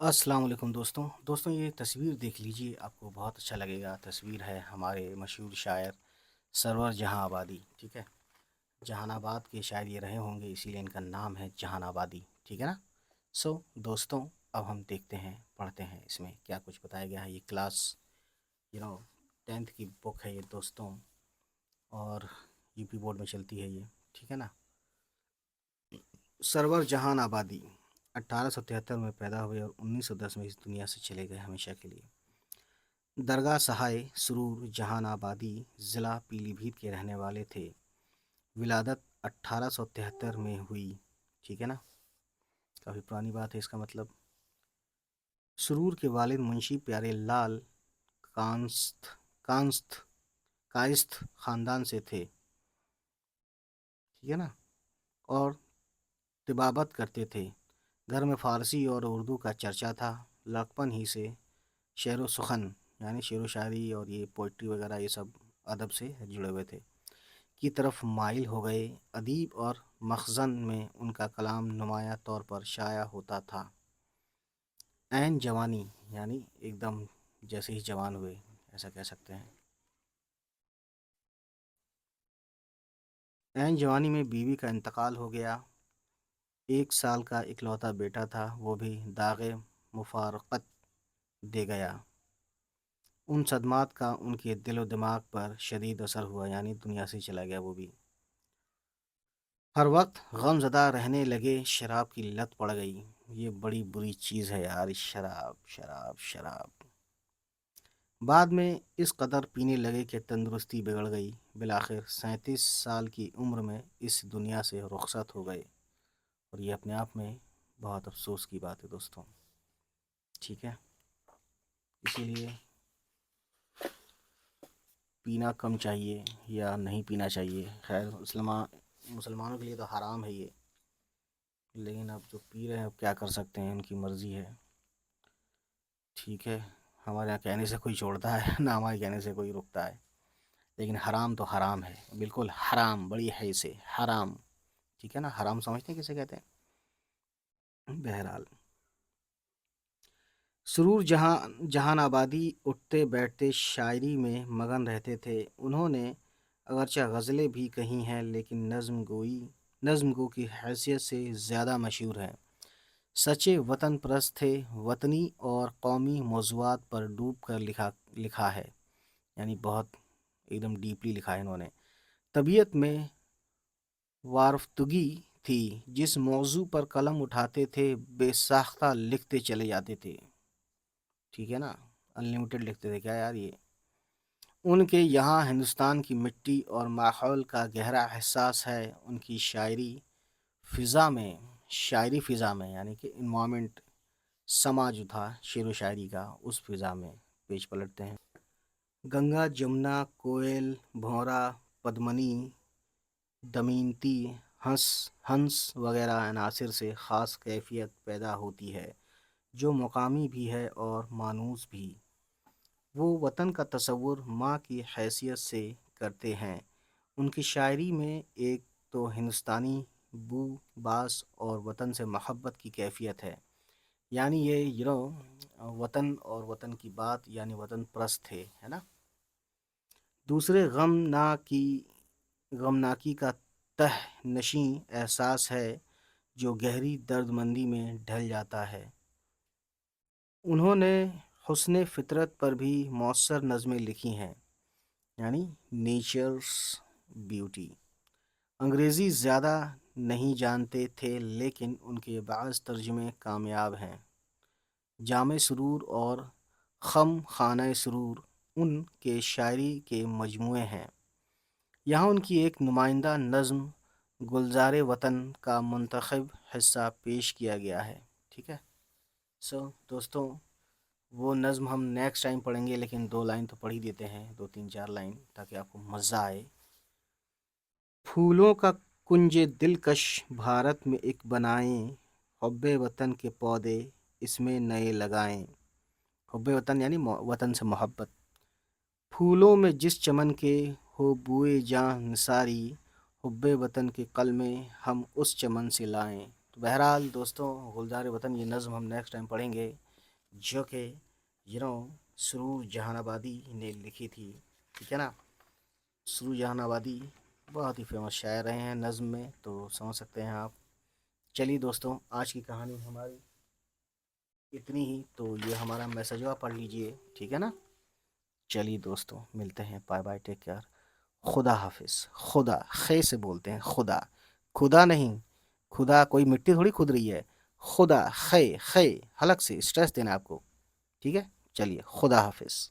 السلام علیکم دوستوں یہ تصویر دیکھ لیجئے، آپ کو بہت اچھا لگے گا۔ تصویر ہے ہمارے مشہور شاعر سرور جہاں آبادی، ٹھیک ہے۔ جہان آباد کے شاعر یہ رہے ہوں گے، اسی لیے ان کا نام ہے جہان آبادی، ٹھیک ہے نا۔ دوستوں، اب ہم دیکھتے ہیں، پڑھتے ہیں اس میں کیا کچھ بتایا گیا ہے۔ یہ کلاس 10th کی بک ہے یہ دوستوں، اور یو پی بورڈ میں چلتی ہے یہ، ٹھیک ہے نا۔ سرور جہان آبادی 1873 میں پیدا ہوئے اور 1910 میں اس دنیا سے چلے گئے ہمیشہ کے لیے۔ درگاہ سہائے سرور جہان آبادی ضلع پیلی بھیت کے رہنے والے تھے۔ ولادت 1873 میں ہوئی، ٹھیک ہے نا، کافی پرانی بات ہے اس کا مطلب۔ سرور کے والد منشی پیارے لال کائست خاندان سے تھے، ٹھیک ہے نا، اور طبابت کرتے تھے۔ گھر میں فارسی اور اردو کا چرچا تھا۔ لڑکپن ہی سے شعر و سخن یعنی شعر و شاعری اور یہ پوئٹری وغیرہ یہ سب ادب سے جڑے ہوئے تھے کی طرف مائل ہو گئے۔ ادیب اور مخزن میں ان کا کلام نمایاں طور پر شائع ہوتا تھا۔ عین جوانی یعنی ایک دم جیسے ہی جوان ہوئے، ایسا کہہ سکتے ہیں۔ عین جوانی میں بیوی کا انتقال ہو گیا۔ 1 سال کا اکلوتا بیٹا تھا، وہ بھی داغ مفارقت دے گیا۔ ان صدمات کا ان کے دل و دماغ پر شدید اثر ہوا، یعنی دنیا سے چلا گیا وہ بھی۔ ہر وقت غم زدہ رہنے لگے۔ شراب کی لت پڑ گئی۔ یہ بڑی بری چیز ہے یار، شراب شراب شراب۔ بعد میں اس قدر پینے لگے کہ تندرستی بگڑ گئی۔ بالآخر 37 سال کی عمر میں اس دنیا سے رخصت ہو گئے، اور یہ اپنے آپ میں بہت افسوس کی بات ہے دوستوں، ٹھیک ہے۔ اسی لیے پینا کم چاہیے یا نہیں پینا چاہیے۔ خیر مسلمانوں کے لیے تو حرام ہے یہ، لیکن اب جو پی رہے ہیں اب کیا کر سکتے ہیں، ان کی مرضی ہے، ٹھیک ہے۔ ہمارے یہاں کہنے سے کوئی چھوڑتا ہے نہ ہمارے کہنے سے کوئی رکتا ہے، لیکن حرام تو حرام ہے، بالکل حرام، بڑی ہے سے حرام، ٹھیک ہے نا۔ حرام سمجھتے ہیں کسے کہتے ہیں؟ بہرحال سرور جہان آبادی اٹھتے بیٹھتے شاعری میں مگن رہتے تھے۔ انہوں نے اگرچہ غزلیں بھی کہی ہیں، لیکن نظم گو کی حیثیت سے زیادہ مشہور ہیں۔ سچے وطن پرست تھے۔ وطنی اور قومی موضوعات پر ڈوب کر لکھا ہے، یعنی بہت ایک دم ڈیپلی لکھا ہے انہوں نے۔ طبیعت میں وارفتگی تھی، جس موضوع پر قلم اٹھاتے تھے بے ساختہ لکھتے چلے جاتے تھے، ٹھیک ہے نا، انلیمیٹڈ لکھتے تھے کیا یار یہ۔ ان کے یہاں ہندوستان کی مٹی اور ماحول کا گہرا احساس ہے۔ ان کی شاعری فضا میں یعنی کہ انوائرمنٹ، سما جو تھا شعر و شاعری کا، اس فضا میں پیج پلٹتے ہیں۔ گنگا، جمنا، کوئل، بھونرا، پدمنی، دمینتی، ہنس وغیرہ عناصر سے خاص کیفیت پیدا ہوتی ہے، جو مقامی بھی ہے اور مانوس بھی۔ وہ وطن کا تصور ماں کی حیثیت سے کرتے ہیں۔ ان کی شاعری میں ایک تو ہندوستانی بو باس اور وطن سے محبت کی کیفیت ہے، یعنی یہ وطن اور وطن کی بات، یعنی وطن پرست تھے، ہے نا۔ دوسرے غمناکی کا تہ نشیں احساس ہے، جو گہری درد مندی میں ڈھل جاتا ہے۔ انہوں نے حسن فطرت پر بھی مؤثر نظمیں لکھی ہیں، یعنی نیچرس بیوٹی۔ انگریزی زیادہ نہیں جانتے تھے، لیکن ان کے بعض ترجمے کامیاب ہیں۔ جامع سرور اور خم خانہ سرور ان کے شاعری کے مجموعے ہیں۔ یہاں ان کی ایک نمائندہ نظم گلزار وطن کا منتخب حصہ پیش کیا گیا ہے، ٹھیک ہے۔ دوستوں، وہ نظم ہم نیکسٹ ٹائم پڑھیں گے، لیکن 2 لائن تو پڑھ ہی دیتے ہیں، 2 3 4 لائن، تاکہ آپ کو مزہ آئے۔ پھولوں کا کنج دلکش بھارت میں ایک بنائیں، حب وطن کے پودے اس میں نئے لگائیں۔ حب وطن یعنی وطن سے محبت۔ پھولوں میں جس چمن کے ہو بوئے جاں نثاری، حب وطن کے قلمیں ہم اس چمن سے لائیں۔ تو بہرحال دوستوں، گلزار وطن یہ نظم ہم نیکسٹ ٹائم پڑھیں گے، جو کہ سرور جہان آبادی نے لکھی تھی، ٹھیک ہے نا۔ سرور جہان آبادی بہت ہی فیمس شاعر رہے ہیں نظم میں، تو سمجھ سکتے ہیں آپ۔ چلیے دوستوں، آج کی کہانی ہماری اتنی ہی، تو یہ ہمارا میسجوا پڑھ لیجئے، ٹھیک ہے نا۔ چلیے دوستوں، ملتے ہیں، بائے بائے، ٹیک کیئر، خدا حافظ۔ خدا خے سے بولتے ہیں، خدا، خدا نہیں، خدا کوئی مٹی تھوڑی کھود رہی ہے، خدا، خے، خے حلق سے اسٹریس دینا آپ کو، ٹھیک ہے۔ چلیے، خدا حافظ۔